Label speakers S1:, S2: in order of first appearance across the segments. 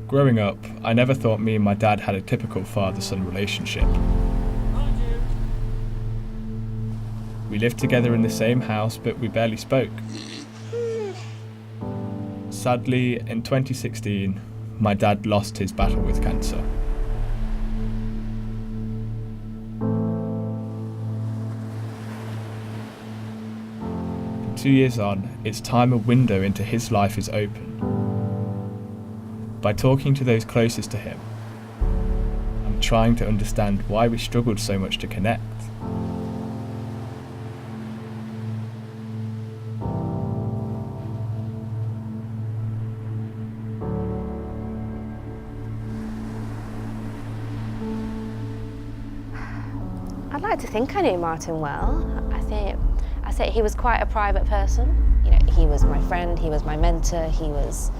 S1: Growing up, I never thought me and my dad had a typical father-son relationship. We lived together in the same house, but we barely spoke. Sadly, in 2016, my dad lost his battle with cancer. And 2 years on, it's time a window into his life is open. By talking to those closest to him, I'm trying to understand why we struggled so much to connect.
S2: I'd like to think I knew Martyn well. I say he was quite a private person. You know, he was my friend, he was my mentor, he was,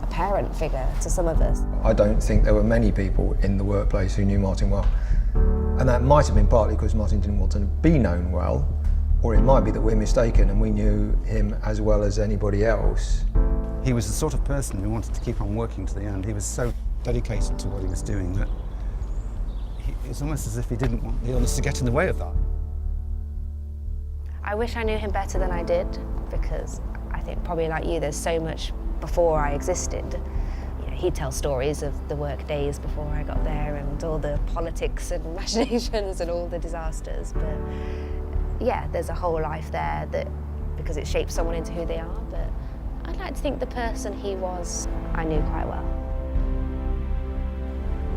S2: a parent figure to some of us.
S3: I don't think there were many people in the workplace who knew Martyn well. And that might have been partly because Martyn didn't want to be known well, or it might be that we're mistaken and we knew him as well as anybody else.
S4: He was the sort of person who wanted to keep on working to the end. He was so dedicated to what he was doing that it's almost as if he didn't want the illness to get in the way of that.
S2: I wish I knew him better than I did, because I think probably like you, there's so much before I existed. He'd tell stories of the work days before I got there and all the politics and machinations and all the disasters. But yeah, there's a whole life there that, because it shapes someone into who they are. But I'd like to think the person he was, I knew quite well.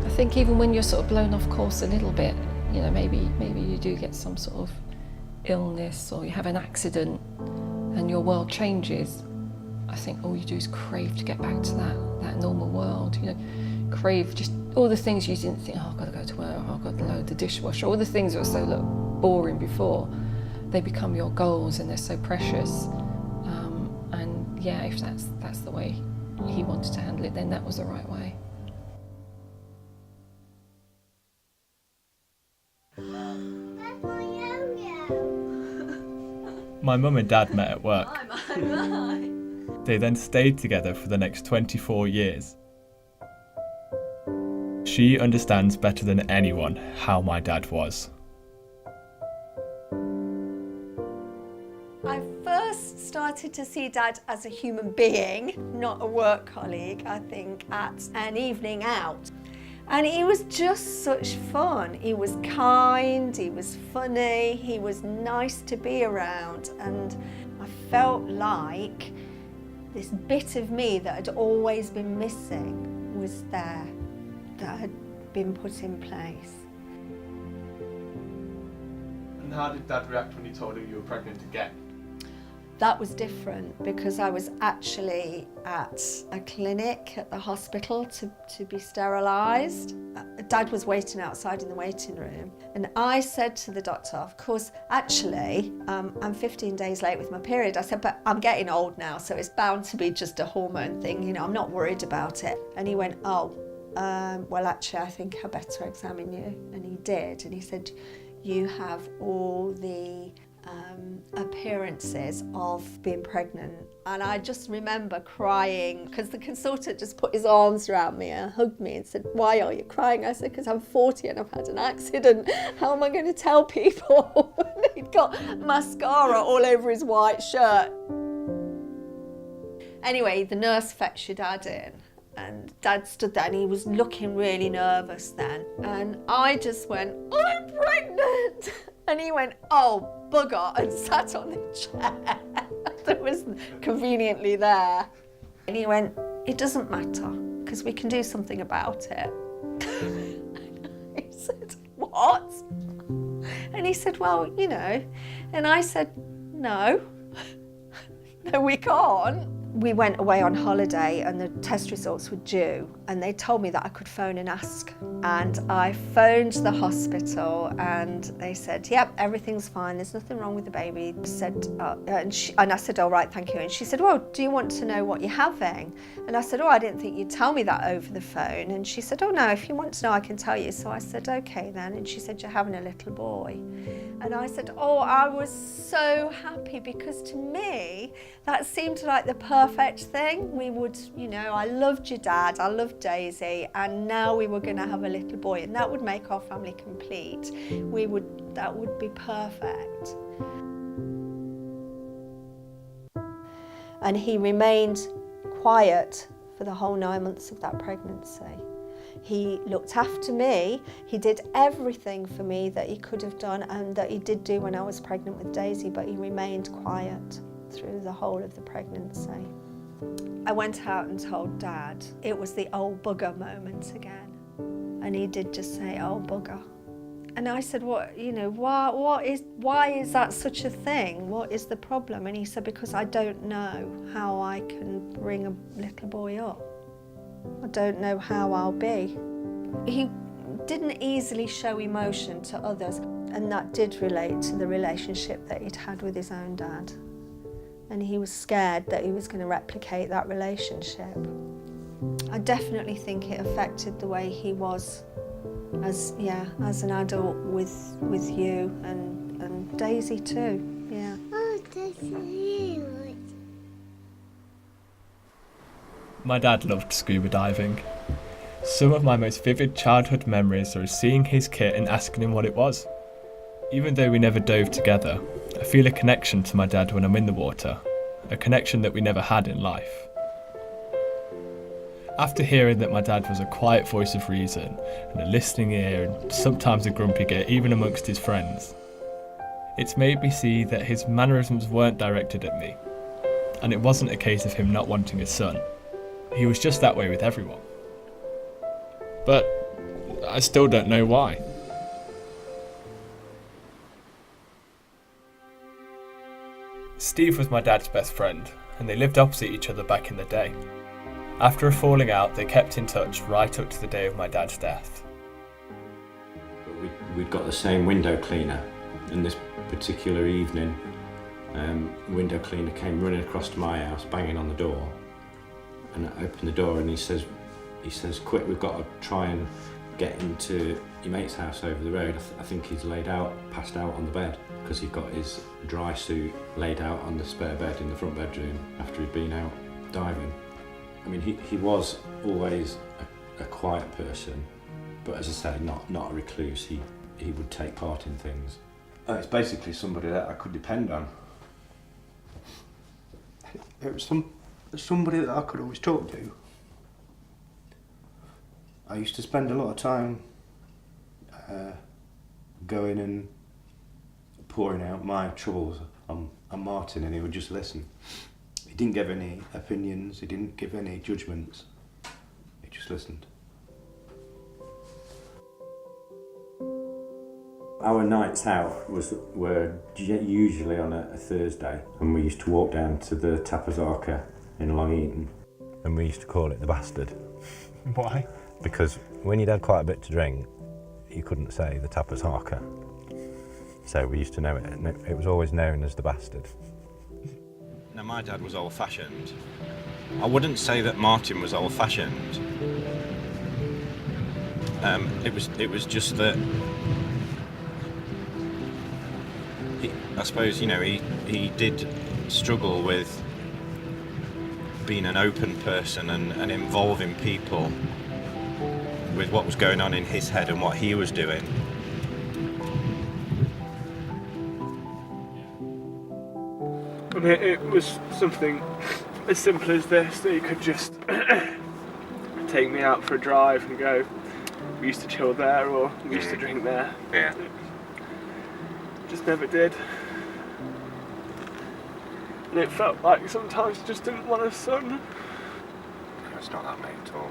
S5: I think even when you're sort of blown off course a little bit, maybe you do get some sort of illness or you have an accident and your world changes. I think all you do is crave to get back to that normal world, crave just all the things you didn't think, I've got to go to work, I've got to load the dishwasher, all the things that were so boring before, they become your goals and they're so precious. And yeah, if that's the way he wanted to handle it, then that was the right way.
S1: My mum and dad met at work. They then stayed together for the next 24 years. She understands better than anyone how my dad was.
S6: I first started to see Dad as a human being, not a work colleague, I think, at an evening out. And he was just such fun. He was kind, he was funny, he was nice to be around, and I felt like this bit of me that had always been missing was there, that had been put in place.
S1: And how did Dad react when you told him you were pregnant again?
S6: That was different because I was actually at a clinic at the hospital to be sterilised. Dad was waiting outside in the waiting room, and I said to the doctor, of course, actually, I'm 15 days late with my period. I said, but I'm getting old now, so it's bound to be just a hormone thing, I'm not worried about it. And he went, well, actually, I think I better examine you. And he did, and he said, you have all the appearances of being pregnant. And I just remember crying because the consultant just put his arms around me and hugged me and said, why are you crying? I said, because I'm 40 and I've had an accident. How am I going to tell people? He'd got mascara all over his white shirt. Anyway, the nurse fetched your dad in, and Dad stood there and he was looking really nervous then. And I just went, I'm pregnant. And he went, oh, bugger, and sat on the chair that was conveniently there. And he went, it doesn't matter, because we can do something about it. I said, what? And he said, well, and I said, no, we can't. We went away on holiday and the test results were due, and they told me that I could phone and ask. And I phoned the hospital and they said, yep, everything's fine, there's nothing wrong with the baby. Said, and I said, all right, thank you. And she said, well, do you want to know what you're having? And I said, oh, I didn't think you'd tell me that over the phone. And she said, oh no, if you want to know, I can tell you. So I said, okay then. And she said, you're having a little boy. And I said, oh, I was so happy, because to me, that seemed like the perfect perfect thing. We would, you know, I loved your dad, I loved Daisy, and now we were going to have a little boy, and that would make our family complete. That would be perfect. And he remained quiet for the whole 9 months of that pregnancy. He looked after me, he did everything for me that he could have done and that he did do when I was pregnant with Daisy, but he remained quiet through the whole of the pregnancy. I went out and told Dad. It was the old bugger moment again. And he did just say, oh bugger. And I said, what, you know, why is that such a thing? What is the problem? And he said, because I don't know how I can bring a little boy up. I don't know how I'll be. He didn't easily show emotion to others, and that did relate to the relationship that he'd had with his own dad. And he was scared that he was going to replicate that relationship. I definitely think it affected the way he was as an adult with you and Daisy too. Yeah.
S7: Oh, that's really.
S1: My dad loved scuba diving. Some of my most vivid childhood memories are seeing his kit and asking him what it was. Even though we never dove together, I feel a connection to my dad when I'm in the water, a connection that we never had in life. After hearing that my dad was a quiet voice of reason and a listening ear and sometimes a grumpy git even amongst his friends, it's made me see that his mannerisms weren't directed at me, and it wasn't a case of him not wanting a son. He was just that way with everyone. But I still don't know why. Steve was my dad's best friend, and they lived opposite each other back in the day. After a falling out, they kept in touch right up to the day of my dad's death.
S8: We'd got the same window cleaner, and this particular evening, the window cleaner came running across to my house, banging on the door. And I opened the door and he says, quick, we've got to try and get into your mate's house over the road. I think he's passed out on the bed, because he'd got his dry suit laid out on the spare bed in the front bedroom after he'd been out diving. I mean, he was always a quiet person, but as I say, not a recluse. He would take part in things. It's basically somebody that I could depend on. It was somebody that I could always talk to. I used to spend a lot of time going and pouring out my troubles on Martyn, and he would just listen. He didn't give any opinions, he didn't give any judgments, he just listened. Our nights out were usually on a Thursday, and we used to walk down to the Tapas Arca in Long Eaton.
S9: And we used to call it the bastard.
S1: Why?
S9: Because when you'd had quite a bit to drink, you couldn't say the Tapas Arca. So we used to know it, and it was always known as the bastard.
S4: Now, my dad was old-fashioned. I wouldn't say that Martyn was old-fashioned. It was just that I suppose, you know, he did struggle with being an open person and involving people with what was going on in his head and what he was doing.
S10: I mean, it was something as simple as this, that he could just take me out for a drive and go, we used to chill there, or we used to drink there.
S4: Yeah.
S10: Just never did. And it felt like sometimes he just didn't want a son.
S4: No, it's not that, mate, at all.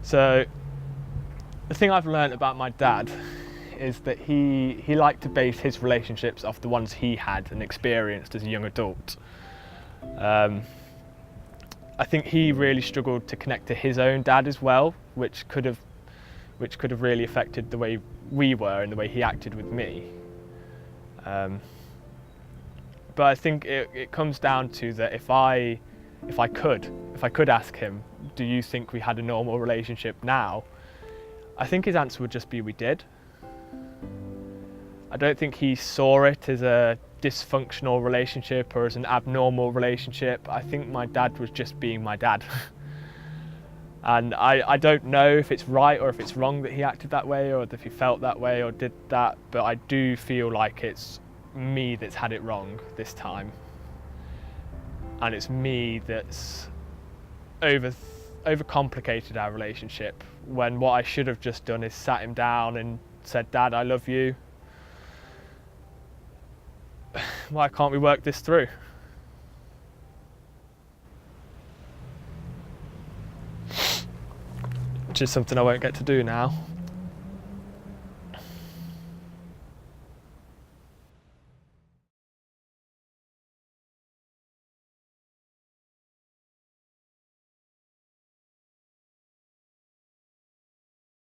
S10: So, the thing I've learned about my dad is that he liked to base his relationships off the ones he had and experienced as a young adult. I think he really struggled to connect to his own dad as well, which could have really affected the way we were and the way he acted with me. But I think it comes down to that if I could ask him, do you think we had a normal relationship now? I think his answer would just be we did. I don't think he saw it as a dysfunctional relationship or as an abnormal relationship. I think my dad was just being my dad. And I don't know if it's right or if it's wrong that he acted that way or if he felt that way or did that, but I do feel like it's me that's had it wrong this time. And it's me that's overcomplicated our relationship, when what I should have just done is sat him down and said, Dad, I love you. Why can't we work this through? Which is something I won't get to do now.